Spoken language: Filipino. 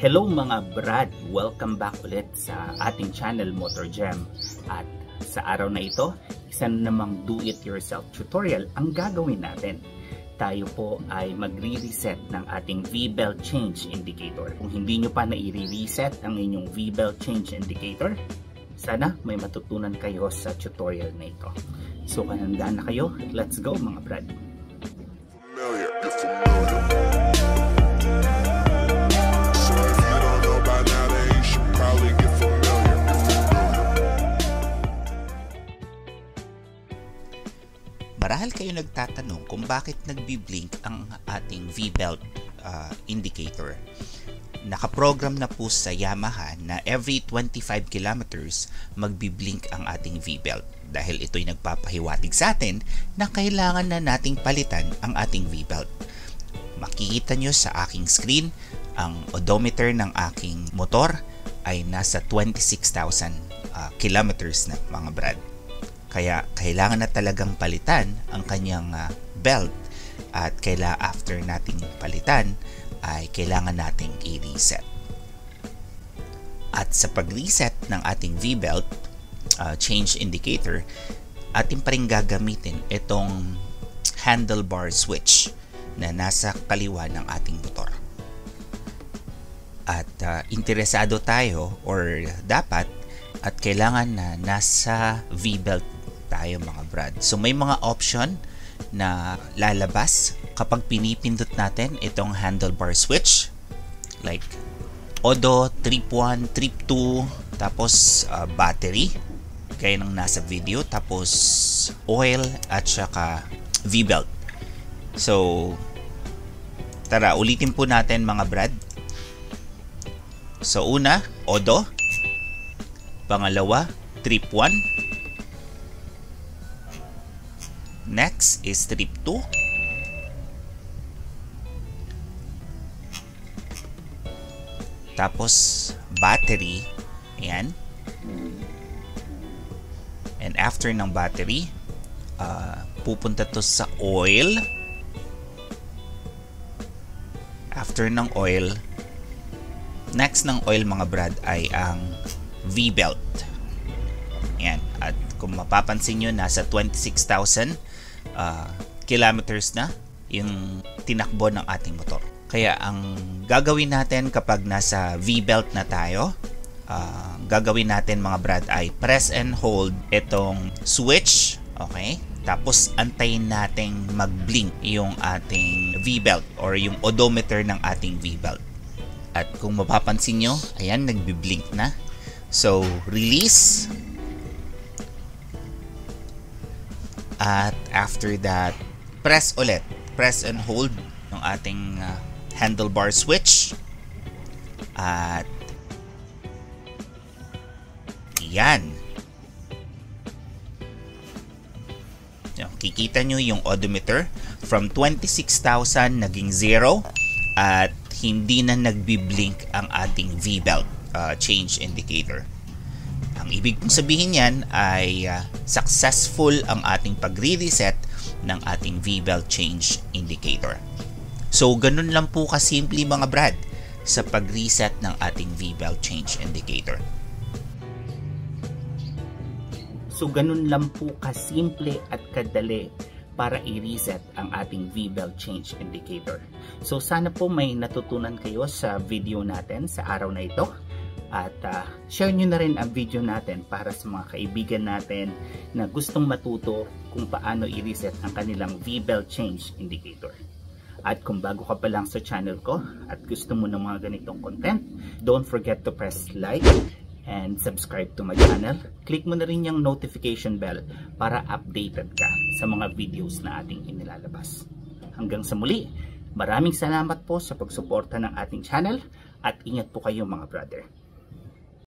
Hello mga brad! Welcome back ulit sa ating channel Motor Gem. At sa araw na ito, isa na namang do-it-yourself tutorial ang gagawin natin. Tayo po ay magre-reset ng ating V-belt change indicator. Kung hindi nyo pa na-reset ang inyong V-belt change indicator, sana may matutunan kayo sa tutorial na ito. So kung handa na kayo, let's go mga brad! Marahil kayo nagtatanong kung bakit nagbi-blink ang ating V-belt indicator. Nakaprogram na po sa Yamaha na every 25 kilometers magbi-blink ang ating V-belt dahil ito'y nagpapahiwatig sa atin na kailangan na nating palitan ang ating V-belt. Makikita nyo sa aking screen, ang odometer ng aking motor ay nasa 26,000 kilometers na mga brad. Kaya kailangan na talagang palitan ang kanyang belt at after nating palitan ay kailangan nating i-reset. At sa pag-reset ng ating V-belt change indicator, ating pa rin gagamitin itong handlebar switch na nasa kaliwa ng ating motor. At interesado tayo or dapat at kailangan na nasa V-belt tayo mga brad. So may mga option na lalabas kapag pinipindot natin itong handlebar switch, like Odo, trip 1, trip 2, tapos battery gaya ng nasa video, tapos oil at saka V-belt. So tara, ulitin po natin mga brad. So una, Odo. Pangalawa, trip 1. Next is trip 2. Tapos battery. Ayan. And after ng battery, pupunta to sa oil. After ng oil, next ng oil mga brad ay ang V-belt. Ayan. At kung mapapansin nyo, nasa 26,000 kilometers na yung tinakbo ng ating motor. Kaya ang gagawin natin kapag nasa V-belt na tayo, gagawin natin mga brad ay press and hold itong switch. Okay? Tapos antayin nating mag-blink yung ating V-belt or yung odometer ng ating V-belt. At kung mapapansin nyo, ayan, nagbi-blink na. So, release. At after that, press ulit. Press and hold yung ating handlebar switch. At yan. Kikita nyo yung odometer from 26,000 naging 0 at hindi na nagbi-blink ang ating V-belt change indicator. Ang ibig kong sabihin yan ay successful ang ating pagre-reset ng ating V-belt change indicator. So, ganun lang po kasimple mga brad sa pag-reset ng ating V-belt change indicator. So, ganun lang po kasimple at kadali para i-reset ang ating V-belt change indicator. So, sana po may natutunan kayo sa video natin sa araw na ito. At share nyo na rin ang video natin para sa mga kaibigan natin na gustong matuto kung paano i-reset ang kanilang V-belt change indicator. At kung bago ka pa lang sa channel ko at gusto mo ng mga ganitong content, don't forget to press like and subscribe to my channel. Click mo na rin yung notification bell para updated ka sa mga videos na ating inilalabas. Hanggang sa muli, maraming salamat po sa pagsuporta ng ating channel at ingat po kayo mga brother.